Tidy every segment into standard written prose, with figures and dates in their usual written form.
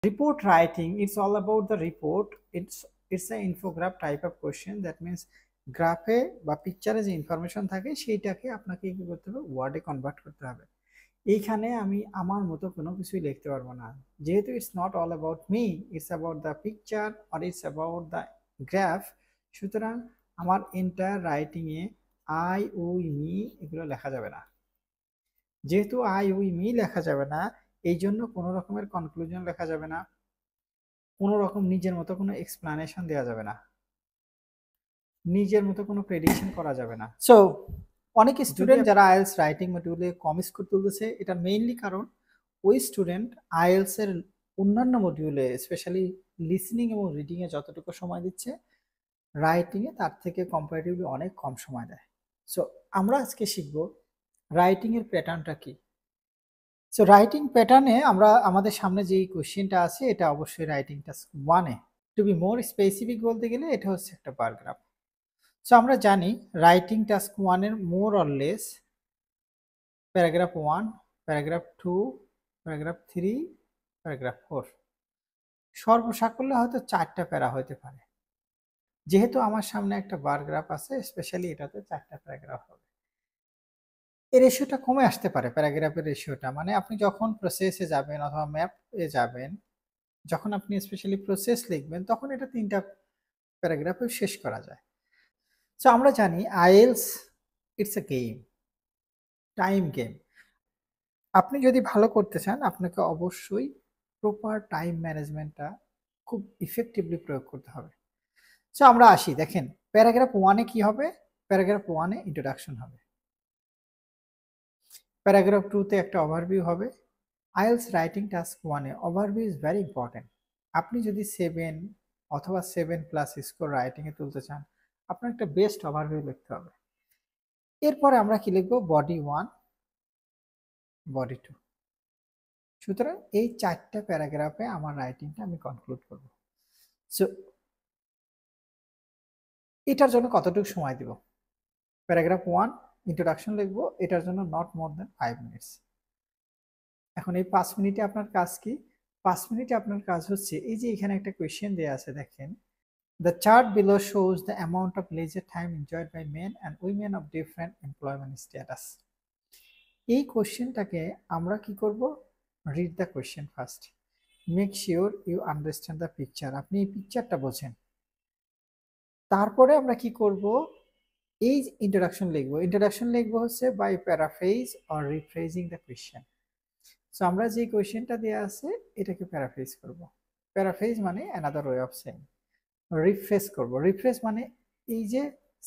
Report writing, it's all about the report. It's an infograph type of question. That means গ্রাফে বা পিকচারে যে information থাকে সেইটাকে আপনাকে কি করতে হবে, ওয়ার্ডে কনভার্ট করতে হবে। এইখানে আমি আমার মতো কোনো কিছুই লিখতে পারবো না, যেহেতু it's not all about me, it's about the picture or it's about the graph. সুতরাং আমার এন্টায়ার রাইটিংয়ে আই উই মি এগুলো লেখা যাবে না। যেহেতু আই উই মি লেখা যাবে না, এই জন্য কোনো রকমের কনক্লুশন লেখা যাবে না, কোনো রকম নিজের মতো কোনো এক্সপ্লানেশন দেওয়া যাবে না, নিজের মতো কোনো প্রেডিকশন করা যাবে না। সো অনেক স্টুডেন্ট যারা আইএলস রাইটিং মডিউলে কম স্কোর তুলতেছে, এটা মেইনলি কারণ ওই স্টুডেন্ট আইএলস এর অন্যান্য মডিউলে স্পেশালি লিসনিং এবং রিডিং এ যতটুকু সময় দিচ্ছে, রাইটিং এ তার থেকে কম্পারেটিভলি অনেক কম সময় দেয়। সো আমরা আজকে শিখব রাইটিং এর প্যাটার্নটা কি। সো রাইটিং প্যাটার্নে আমরা আমাদের সামনে যে কোশ্চেনটা আছে এটা অবশ্যই রাইটিং টাস্ক 1 এ। টু বি মোর স্পেসিফিক বলতে গেলে এটা হচ্ছে একটা প্যারাগ্রাফ। সো আমরা জানি রাইটিং টাস্ক 1 এর more or less paragraph 1, paragraph 2, paragraph 3, paragraph 4, সর্বসাকল্যে হয়তো 4টা প্যারা হতে পারে। যেহেতু আমার সামনে একটা প্যারাগ্রাফ আছে, স্পেশালি এটাতে 4টা প্যারাগ্রাফ হবে। এর রেশিওটা কমে আসতে পারে, প্যারাগ্রাফের রেশিওটা, মানে আপনি যখন প্রসেসে যাবেন অথবা ম্যাপে যাবেন, যখন আপনি স্পেশালি প্রসেস লিখবেন, তখন এটা 3টা প্যারাগ্রাফে শেষ করা যায়। সো আমরা জানি IELTS it's a game, time game. আপনি যদি ভালো করতে চান, আপনাকে অবশ্যই প্রপার টাইম ম্যানেজমেন্টটা খুব ইফেক্টিভলি প্রয়োগ করতে হবে। সো আমরা আসি, দেখেন প্যারাগ্রাফ 1 এ কি হবে, প্যারাগ্রাফ 1 এ ইন্ট্রোডাকশন হবে, প্যারাগ্রাফ 2 তে একটা ওভারভিউ হবে। IELTS writing task 1 A overview is very important. আপনি যদি 7 অথবা 7+ স্কোর রাইটিং এ তুলতে চান, আপনার একটা বেস্ট ওভারভিউ লিখতে হবে। এরপরে আমরা কি লিখবো, বডি 1, বডি 2। সুতরাং এই 4টা প্যারাগ্রাফে আমার রাইটিংটা আমি কনক্লুড করব। সো এটার জন্য কতটুকু সময় দিব, প্যারাগ্রাফ 1 ইন্ট্রোডাকশন লিখবো, এটার জন্য নট মোর দ্যান 5 মিনিটস। এখন এই 5 মিনিটে আপনার কাজ কি? 5 মিনিটে আপনার কাজ হচ্ছে, এই যে এখানে একটা কোয়েশ্চেন দেয়া আছে, দেখেন the chart below shows the amount of leisure time enjoyed by men and women of different employment status. এই কোশ্চেনটাকে আমরা কি করব, read the question first, make sure you understand the picture, আপনি এই পিকচারটা বোঝেন। তারপরে আমরা কি করব, এই ইন্ট্রোডাকশন লিখবো। ইন্ট্রোডাকশন লিখবো হচ্ছে by paraphrase or rephrasing the question. So আমরা যে কোয়েশ্চেনটা দেওয়া আছে এটাকে প্যারাফ্রেজ করব। প্যারাফ্রেজ মানে another way of saying. Refresh করব, রিফ্রেশ মানে এই যে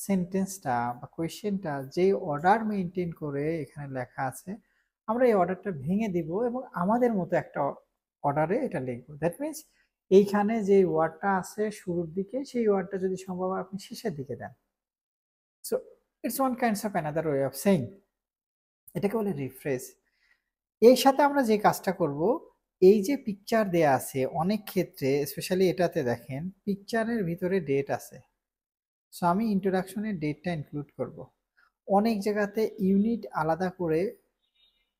সেন্টেন্সটা বা কোয়েশ্চেনটা যে অর্ডার মেনটেন করে এখানে লেখা আছে, আমরা এই অর্ডারটা ভেঙে দিব এবং আমাদের মতো একটা অর্ডারে এটা লিখবো। দ্যাট মিনস এইখানে যে ওয়ার্ডটা আছে শুরুর দিকে, সেই ওয়ার্ডটা যদি সম্ভব হয় আপনি শেষের দিকে দেন। So it's one kinds of another way of saying, এটাকে বলে রিফ্রেশ। এর সাথে আমরা যে কাজটা করব, এই যে পিকচার দেয়া আছে, অনেক ক্ষেত্রে স্পেশালি এটাতে দেখেন পিকচারের ভিতরে ডেট আছে। সো আমি ইন্ট্রোডাকশনের ডেটটা ইনক্লুড করব। অনেক জায়গাতে ইউনিট আলাদা করে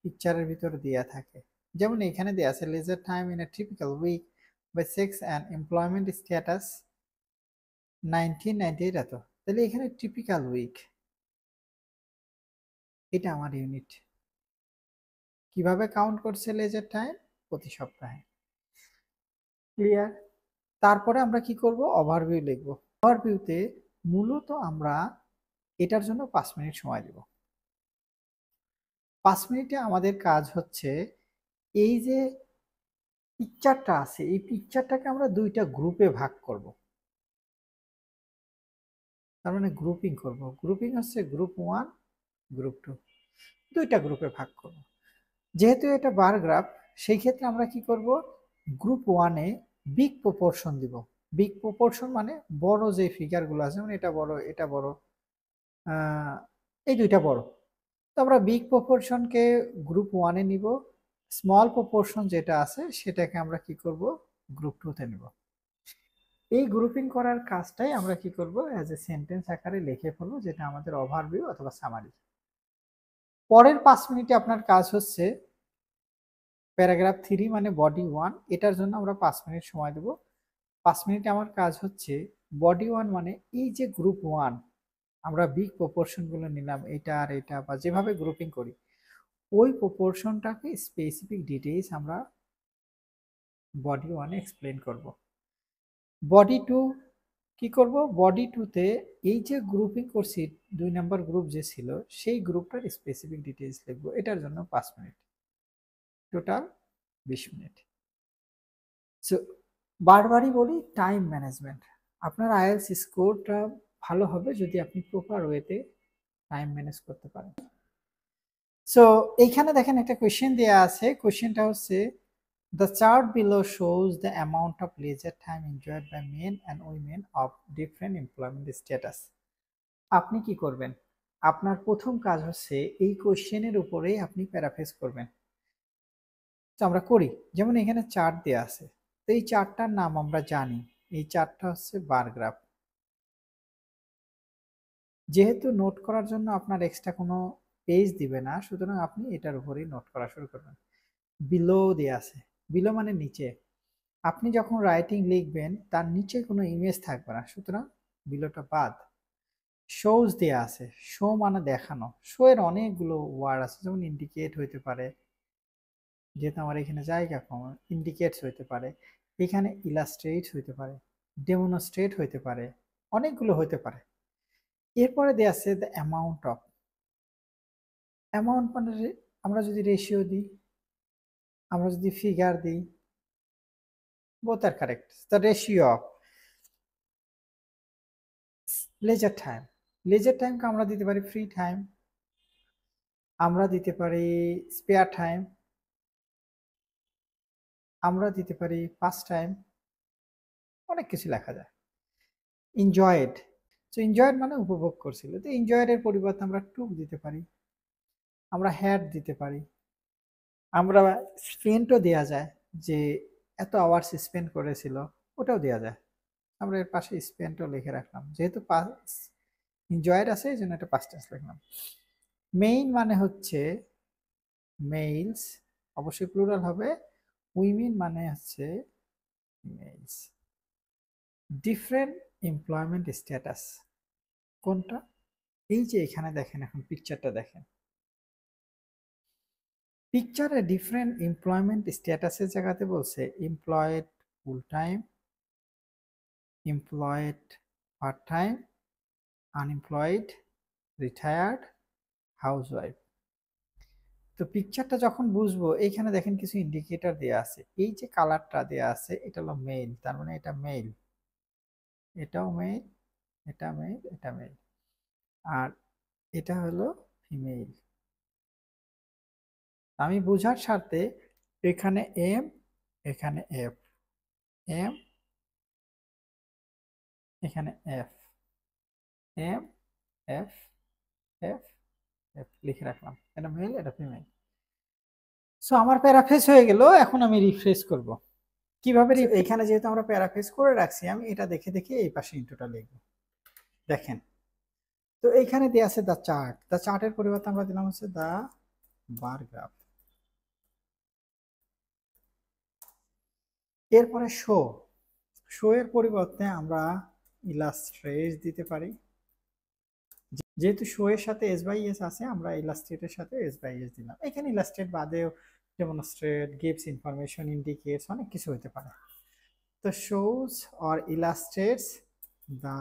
পিকচারের ভিতরে দেয়া থাকে, যেমন এখানে দেয়া আছে leisure time in a typical week by sex and employment status 1998, এত। তাহলে এখানে টিপিক্যাল উইক, এটা আমার ইউনিট। কিভাবে কাউন্ট করছে লেজার টাইম, প্রতি সপ্তাহে। ক্লিয়ার? তারপরে আমরা কি করব, ওভারভিউ লিখব। ওভারভিউতে মূলত আমরা এটার জন্য 5 মিনিট সময় দেব। 5 মিনিটে আমাদের কাজ হচ্ছে, এই যে পিকচারটা আছে এই পিকচারটাকে আমরা 2টা গ্রুপে ভাগ করব। তার মানে গ্রুপিং করব। গ্রুপিং হচ্ছে গ্রুপ 1, গ্রুপ 2, 2টা গ্রুপে ভাগ করব। যেহেতু এটা বার গ্রাফ, সেই ক্ষেত্রে আমরা কি করব, গ্রুপ 1 এ বিগ প্রপোর্শন দিব। বিগ প্রপোর্শন মানে বড় যে ফিগারগুলো আছে, মানে এটা বড়, এটা বড়, এই 2টা বড়। তো আমরা বিগ প্রপোর্শনকে গ্রুপ 1 এ নিব, স্মল প্রপোর্শন যেটা আছে সেটাকে আমরা কি করব, গ্রুপ 2 তে নিব। এই গ্রুপিং করার কাজটাই আমরা কি করব, অ্যাজ এ সেন্টেন্স আকারে লিখে ফেলবো, যেটা আমাদের ওভারভিউ অথবা সামারি। পরের 5 মিনিটে আপনার কাজ হচ্ছে প্যারাগ্রাফ 3 মানে বডি 1, এটার জন্য আমরা 5 মিনিট সময় দেব। 5 মিনিটে আমার কাজ হচ্ছে বডি 1 মানে এই যে গ্রুপ 1, আমরা বিগ প্রপোর্শন গুলো নিলাম, এটা আর এটা বা যেভাবে গ্রুপিং করি, ওই প্রপোর্শনটাকে স্পেসিফিক ডিটেইলস আমরা বডি 1 এ এক্সপ্লেন করব। বডি 2 কি করব? বডি 2 তে এই যে গ্রুপিং করছি, 2 নাম্বার গ্রুপ যে ছিল সেই গ্রুপটার স্পেসিফিক ডিটেইলস লিখব। এটার জন্য 5 মিনিট, টোটাল 20 মিনিট। সো বারবারই বলি টাইম ম্যানেজমেন্ট। আপনার আইএলটিএস স্কোরটা ভালো হবে যদি আপনি প্রপার ওয়েতে টাইম ম্যানেজ করতে পারেন। সো এইখানে দেখেন একটা কোয়েশ্চেন দেয়া আছে, কোয়েশ্চেনটা হচ্ছে the chart below shows the amount of leisure time enjoyed by men and women of different employment status. আপনি কি করবেন? আপনার প্রথম কাজ হচ্ছে এই কোয়েশ্চেনের উপরেই আপনি প্যারাফ্রেজ করবেন। তো আমরা করি, যেমন এখানে চার্ট দেয়া আছে, তো এই চার্টটার নাম আমরা জানি, এই চার্টটা হচ্ছে বার গ্রাফ। যেহেতু নোট করার জন্য আপনার এক্সট্রা কোনো পেজ দিবে না, সুতরাং আপনি এটার উপরেই নোট করা শুরু করবেন। বিলো দেয়া আছে, বিলো মানে নিচে। আপনি যখন রাইটিং লিখবেন তার নিচে কোনো ইমেজ থাকবে না, সুতরাং বিলোটা বাদ। শোজ দেয়া আছে, শো মানে দেখানো। শো এর অনেকগুলো ওয়ার্ড আছে, যেমন ইন্ডিকেট হইতে পারে, যেহেতু আমার এখানে জায়গা কম, ইন্ডিকেটস হইতে পারে, এখানে ইলাস্ট্রেট হইতে পারে, ডেমনস্ট্রেট হইতে পারে, অনেকগুলো হইতে পারে। এরপরে দেয়া আছে দ্য অ্যামাউন্ট অফ। অ্যামাউন্ট মানে আমরা যদি রেশিও দিই, আমরা যদি ফিগার দিই, both are correct. The ratio of leisure time. leisure time কে আমরা দিতে পারি ফ্রি টাইম, আমরা দিতে পারি স্পেয়ার টাইম, আমরা দিতে পারি পাস টাইম, অনেক কিছু লেখা যায়। এনজয়েড, তো এনজয়েড মানে উপভোগ করছিল, তো এনজয়েড এর পরিবর্তে আমরা টুক দিতে পারি, আমরা হ্যাড দিতে পারি, আমরা স্পেন্টও দেয়া যায়, যে এত আওয়ার্স স্পেন্ড করেছিল ওটাও দেয়া যায়। আমরা এর পাশে স্পেন্টও লিখে রাখলাম, যেহেতু এনজয়েড আছে এই জন্য একটা পাস্ট টেন্স লিখলাম। মেইন মানে হচ্ছে মেইলস, অবশ্যই প্লুরাল হবে। উইমেন মানে হচ্ছে ফিমেলস। ডিফারেন্ট এমপ্লয়মেন্ট স্ট্যাটাস কোনটা? এই যে এখানে দেখেন, এখন পিকচারটা দেখেন, পিকচারে ডিফারেন্ট এমপ্লয়মেন্ট স্ট্যাটাসের জায়গাতে বলছে employed full time, employed part time, unemployed, retired, housewife. তো পিকচারটা যখন বুঝবো, এইখানে দেখেন কিছু ইন্ডিকেটর দেয়া আছে, এই যে কালারটা দেয়া আছে এটা হলো মেইল, তার মানে এটা মেইল, এটাও মেইল, এটা মেইল, এটা মেইল, আর এটা হলো ফিমেল। আমি বোঝার স্বার্থে এখানে এম, এখানে এফ, এম, এখানে F, M, F, F, F লিখে রাখলাম, এটা মেল, এটা ফিমেল। সো আমার প্যারাফ্রেজ হয়ে গেল, এখন আমি রিফ্রেশ করব কিভাবে। এখানে যেহেতু আমরা প্যারাফ্রেজ করে রাখছি, আমি এটা দেখে দেখে এই পাশে ইন্টুটা লিখব। দেখেন, তো এইখানে দেয়া আছে দ্য চার্ট, দ্য চার্টের পরিবর্তে আমরা দিলাম হচ্ছে দ্য বার গ্রাফ। এরপরে শো, শো এর পরিবর্তে আমরা ইলাস্ট্রেট দিতে পারি, যেহেতু শো এর সাথে এস বাই এস আছে, আমরা ইলাস্ট্রেটের সাথে এস বাই এস দিলাম। এখানে ইলাস্ট্রেট বাদেও ডেমনস্ট্রেট, গিভস ইনফরমেশন, ইন্ডিকেটস, অনেক কিছু হতে পারে। তো shows or illustrates the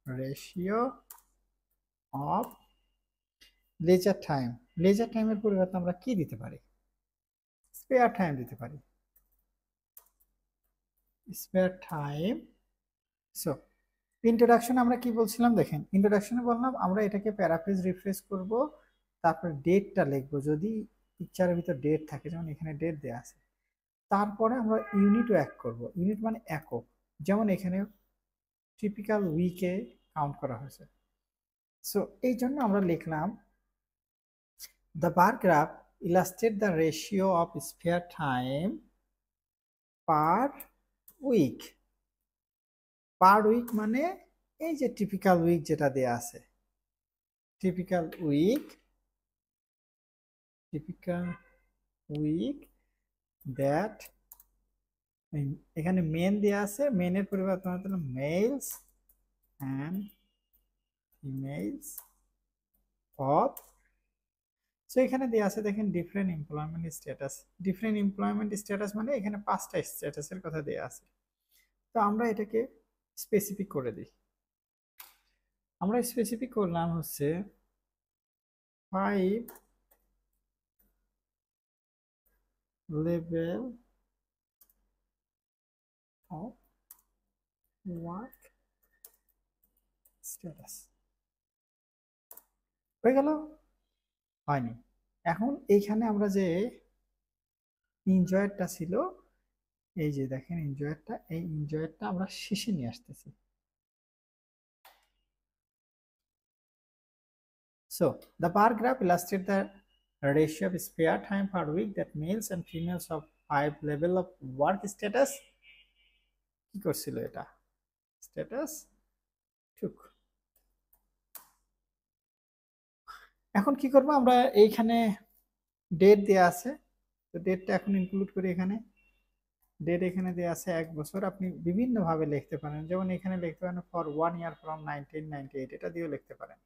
ratio of leisure time. Leisure টাইমের পরিবর্তে আমরা কি দিতে পারি? স্পেয়ার টাইম দিতে পারি, স্পেয়ার টাইম। সো ইন্ট্রোডাকশন আমরা কি বলছিলাম, দেখেন ইন্ট্রোডাকশনে বললাম আমরা এটাকে প্যারাফ্রেজ রিফ্রেশ করব, তারপর ডেটটা লিখবো যদি পিকচারের ভিতর ডেট থাকে, যেমন এখানে ডেট দেওয়া আছে। তারপরে আমরা ইউনিটও এক করব, ইউনিট মানে একক, যেমন এখানে টিপিক্যাল উইকে কাউন্ট করা হয়েছে। সো এই জন্য আমরা লিখলাম the bar graph illustrate the ratio of spare time per week. Per week মানে এই যে টিপিক্যাল উইক যেটা দেয়া আছে, typical week, typical week that, এখানে মেন দেওয়া আছে, মেনের পরিবর্তে হলো males and females of, so এখানে দেওয়া আছে দেখেন different employment status. Different employment status মানে এখানে 5টা স্ট্যাটাসের কথা দেওয়া আছে। তো আমরা এটাকে স্পেসিফিক করে দিই। আমরা স্পেসিফিক করলাম হচ্ছে 5 লেভেল অফ ওয়ার্ক স্ট্যাটাস। হয়ে গেল? হয়নি। এখন এইখানে আমরা যে এনজয়েরটা ছিল, এই যে দেখেন এনজয়েরটা, এই এনজয়েরটা আমরা শেষে নিয়ে আসতেছি। So the bar graph illustrates the ratio of spare time per week that males and females of 5 level of work status কি করছিল, এটা স্ট্যাটাস টুক। এখন কি করব আমরা, এইখানে ডেট দেয়া আছে, তো ডেটটা এখন ইনক্লুড করি। এখানে ডেট এখানে দেয়া আছে 1 বছর, আপনি বিভিন্ন ভাবে লিখতে পারেন, যেমন এখানে লিখতে পারেন ফর 1 ইয়ার ফ্রম 1998, এটা দিয়েও লিখতে পারেন।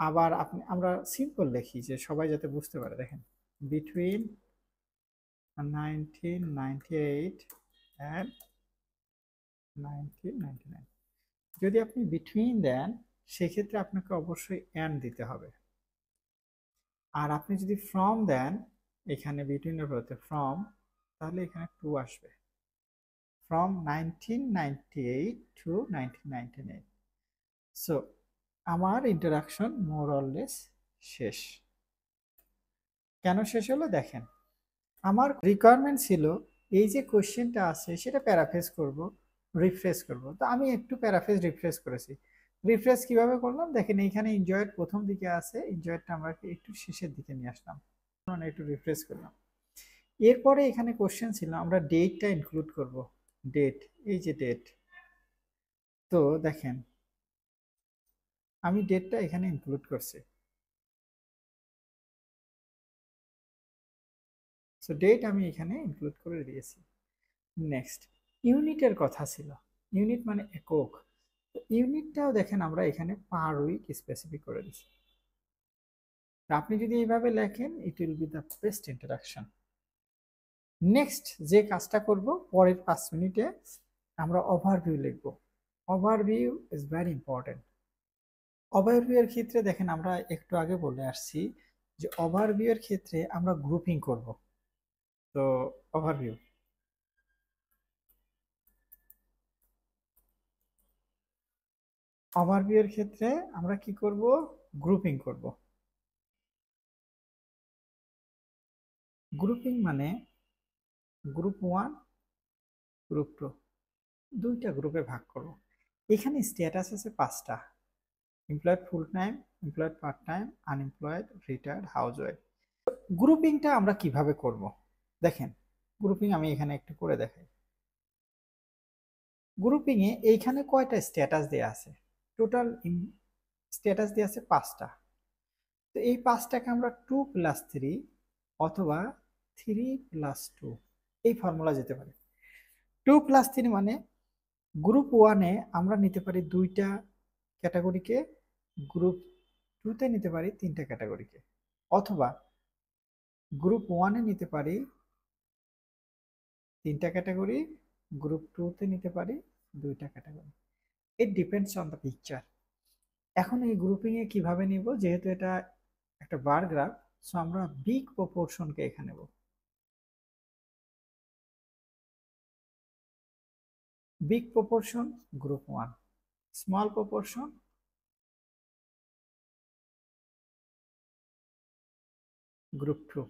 আবার আমরা সিম্পল লিখি যে সবাই যাতে বুঝতে পারে, দেখেন বিটুইন 1998 and 1999। যদি আপনি বিটুইন দেন সেক্ষেত্রে আপনাকে অবশ্যই অ্যান্ড দিতে হবে। আর আপনি যদি ফ্রম দেন, এখানে বিটুইনের পরে ফ্রম, তাহলে এখানে টু আসবে, ফ্রম 1998 to 1999। সো আমার ইন্টারাকশন মোর অর লেস শেষ। কেন শেষ হলো দেখেন, আমার রিকোয়ারমেন্ট ছিল এই যে কোশ্চেনটা আছে সেটা প্যারাফ্রেজ করব, রিফ্রেশ করব। তো আমি একটু প্যারাফ্রেজ রিফ্রেশ করেছি। রিফ্রেশ কিভাবে করলাম দেখেন, এইখানে এনজয়ের প্রথম দিকে আছে, এনজয়েরটা আমরা একটু শেষের দিকে নিয়ে আসলাম, মানে একটু রিফ্রেশ করলাম। এরপরে এখানে কোশ্চেন ছিল আমরা ডেটটা ইনক্লুড করব, ডেট, এই যে ডেট। তো দেখেন আমি ডেটটা এখানে ইনক্লুড করছি। সো ডেট আমি এখানে ইনক্লুড করে দিয়েছি। নেক্সট ইউনিটের কথা ছিল, ইউনিট মানে একক। ইউনিটটাও দেখেন আমরা এখানে পার উইক স্পেসিফিক করে দিচ্ছি। আপনি যদি এইভাবে লেখেন it will be the best introduction. Next যে কাজটা করব পরের 5 মিনিটে আমরা ওভারভিউ লিখব। Overview is very important. Overview এর ক্ষেত্রে দেখেন আমরা একটু আগে বলে আসছি যে ওভারভিউ এর ক্ষেত্রে আমরা গ্রুপিং করব। তো ওভারভিউ, ওভারভিউ এর ক্ষেত্রে আমরা কি করব, গ্রুপিং করব। গ্রুপিং মানে গ্রুপ 1 গ্রুপ 2, দুইটা গ্রুপে ভাগ করব। এখানে স্ট্যাটাস আছে 5টা, employed full time, employed part time, unemployed, retired, housewife. গ্রুপিংটা আমরা কিভাবে করব দেখেন, গ্রুপিং আমি এখানে একটু করে দেখাই। গ্রুপিং এ এইখানে কয়টা স্ট্যাটাস দেয়া আছে, টোটাল স্ট্যাটাস দেয়া আছে 5টা। তো এই 5টাকে আমরা 2+3 অথবা 3+2 এই ফর্মুলা যেতে পারে। 2+3 মানে গ্রুপ 1-এ আমরা নিতে পারি 2টা ক্যাটাগরিকে, গ্রুপ 2-তে নিতে পারি 3টা ক্যাটাগরিকে, অথবা গ্রুপ 1-এ নিতে পারি 3টা ক্যাটাগরি, গ্রুপ 2-তে নিতে পারি 2টা category. It depends on the picture. এখন এই গ্রুপিং এ কিভাবে নিব, যেহেতু এটা একটা বার গ্রাফ, সো আমরা বিগ প্রপোর্শনকে এখানে নেব। Big proportion group 1, small proportion group 2।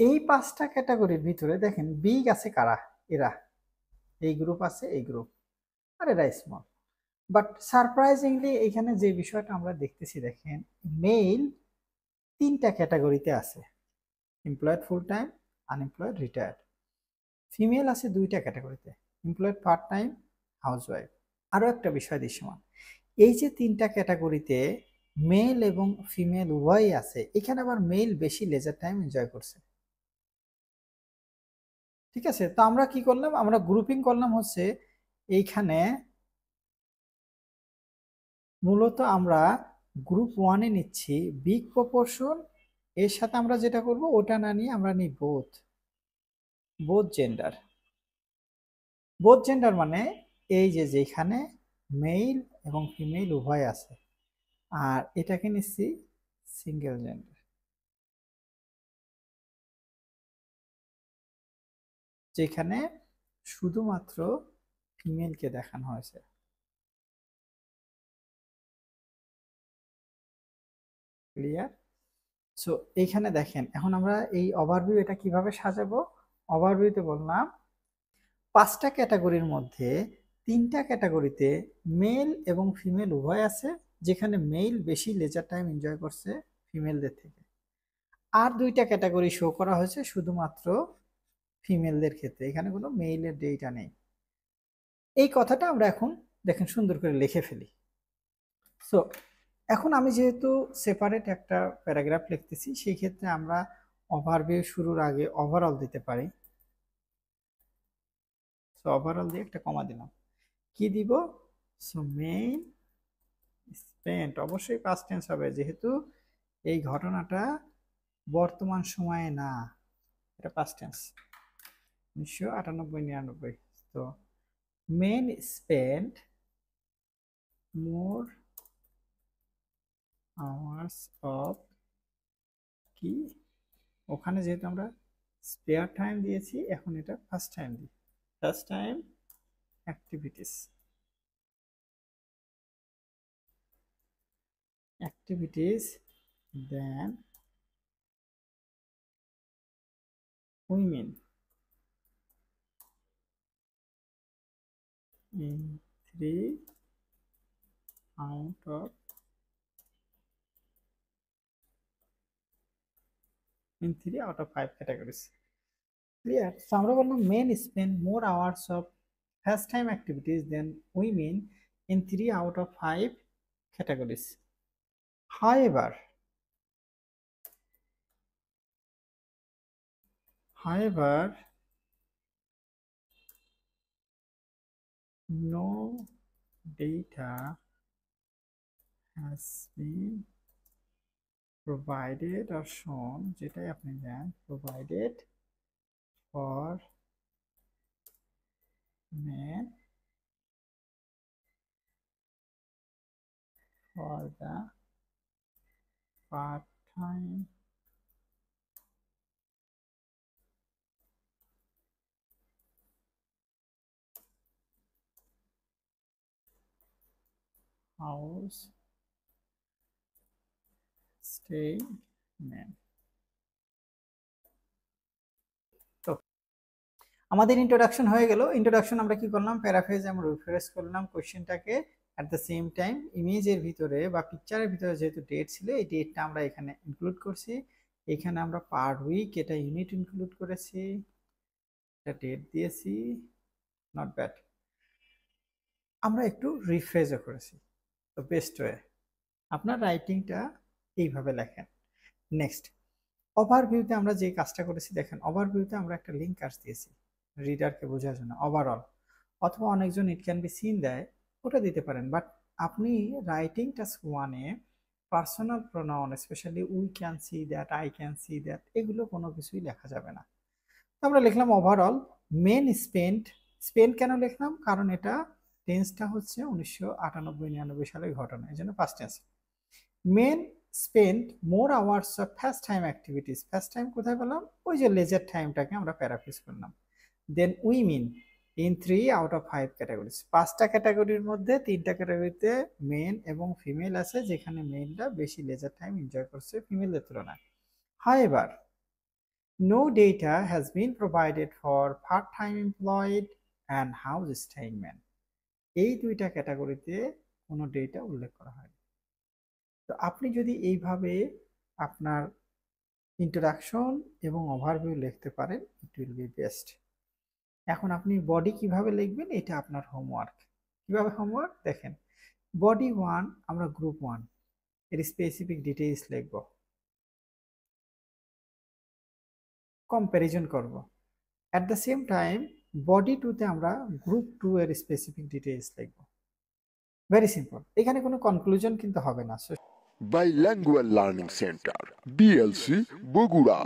এই 5টা ক্যাটাগরির ভিতরে দেখেন বিগ আছে কারা, এরা, এই গ্রুপ আছে, এই গ্রুপ, আর এরা স্মল। বাট সারপ্রাইজিংলি এখানে যে বিষয়টা আমরা দেখতেছি দেখেন, মেল 3টা ক্যাটাগরিতে আছে, employed full time, unemployed, retired. Female আছে 2টা ক্যাটাগরিতে, এমপ্লয়েড পার্ট টাইম, হাউসওয়াইফ। আরও একটা বিষয় দৃশ্যমান, এই যে 3টা ক্যাটাগরিতে মেল এবং ফিমেল উভয়ই আছে, এখানে আবার মেল বেশি লেজার টাইম এনজয় করছে। ঠিক আছে, তো আমরা কি করলাম, আমরা গ্রুপিং করলাম হচ্ছে এইখানে মূলত আমরা গ্রুপ ওয়ানে নিচ্ছি বিগ প্রপোর্শন, এর সাথে আমরা যেটা করব ওটা না নিয়ে আমরা নিই বোথ জেন্ডার। বোথ জেন্ডার মানে এই যে যেখানে মেল এবং ফিমেল উভয় আছে, আর এটাকে নিচ্ছি সিঙ্গেল জেন্ডার, যেখানে শুধুমাত্র ফিমেলকে দেখানো হয়েছে। ক্লিয়ার? সো এইখানে দেখেন, এখন আমরা এই ওভারভিউ এটা কিভাবে সাজাবো। ওভারভিউতে বললাম 5টা ক্যাটাগরির মধ্যে 3টা ক্যাটাগরিতে মেল এবং ফিমেল উভয় আছে, যেখানে মেল বেশি লেজার টাইম এনজয় করছে ফিমেলদের থেকে। আর 2টা ক্যাটাগরি শো করা হয়েছে শুধুমাত্র ফিমেলদের ক্ষেত্রে, এখানে কোনো মেইলের ডেটা নেই। এই কথাটা আমরা এখন দেখেন সুন্দর করে লিখে ফেলি। সো এখন আমি যেহেতু সেপারেট একটা প্যারাগ্রাফ লিখতেছি, সেই ক্ষেত্রে আমরা ওভারভিউ শুরুর আগে ওভারঅল দিতে পারি। সো ওভারঅল দিয়ে একটা কমা দিলাম, কি দিব, সো মেইন স্পেন্ট, অবশ্যই পাস্ট টেন্স হবে যেহেতু এই ঘটনাটা বর্তমান সময়ে না, এটা পাস্ট টেন্স 1998-99। তো men spent more hours of, কি ওখানে যেহেতু আমরা স্পেয়ার টাইম দিয়েছি, এখন এটা ফার্স্ট টাইম দিই, first time activities then women in 3 out of 5 categories. Clear? So আমরা বললাম men spend more hours of pastime activities than women in 3 out of 5 categories. However, no data has been provided or shown, যেটাই আপনি দেন, provided for men for the part-time house staying men. তো আমাদের introduction হয়ে গেল। Introduction আমরা কি করলাম, paraphrase আমরা রিফ্রেশ করলাম কোশ্চেনটাকে, অ্যাট দ্য সেম টাইম ইমেজের ভিতরে বা পিকচারের ভিতরে যেহেতু ডেট ছিল, এই ডেটটা আমরা এখানে ইনক্লুড করছি। এখানে আমরা পার উইক এটা ইউনিট ইনক্লুড করেছি, এটা ডেট দিয়েছি, নট ব্যাড। আমরা একটু রিফ্রেশও করেছি। তো বেস্ট ওয়ে আপনার রাইটিংটা এইভাবে লেখেন। নেক্সট ওভারভিউতে আমরা যে কাজটা করেছি দেখেন, ওভারভিউতে আমরা একটা লিঙ্ক কাজ দিয়েছি রিডারকে বোঝার জন্য, ওভারঅল, অথবা অনেকজন ইট ক্যান বি সিন দেয়, ওটা দিতে পারেন। বাট আপনি রাইটিং টাস্ক ওয়ানে personal pronoun specially we can see that, I can see that, এগুলো কোনো কিছুই লেখা যাবে না। আমরা লিখলাম ওভারঅল মেন স্পেন্ট। স্পেন্ট কেন লিখলাম, কারণ এটা টেন্সটা হচ্ছে 1998-99 সালের ঘটনা, এই জন্য past tense. Men spent more hours of first time activities, first time কোথায় পেলাম, ওই যে লেজার টাইমটাকে আমরা প্যারাফ্রেজ করলাম। Then women in 3 out of 5 categories, 5টা ক্যাটাগরির মধ্যে 3টা ক্যাটাগরিতে মেন এবং ফিমেল আছে, যেখানে মেলটা বেশি লেজার টাইম এনজয় করছে ফিমেলদের তুলনায়। However no data has been provided for part-time employed and house staying men, এই 2টা ক্যাটাগরিতে কোনো ডেটা উল্লেখ করা হয়। তো আপনি যদি এইভাবে আপনার ইন্ট্রোডাকশন এবং ওভারভিউ লিখতে পারেন, ইট উইল বি বেস্ট। এখন আপনি বডি কিভাবে লিখবেন, এটা আপনার হোমওয়ার্ক। কিভাবে হোমওয়ার্ক দেখেন, বডি 1 আমরা গ্রুপ 1 এর স্পেসিফিক ডিটেইলস লিখব, কম্প্যারিজন করব। At the same time body টুতে আমরা গ্রুপ টু এর স্পেসিফিক ডিটেইলস লিখব। ভেরি সিম্পল, এখানে কোনো কনক্লুশন কিন্তু হবে না। Bilingual Learning Center, BLC, Bogura.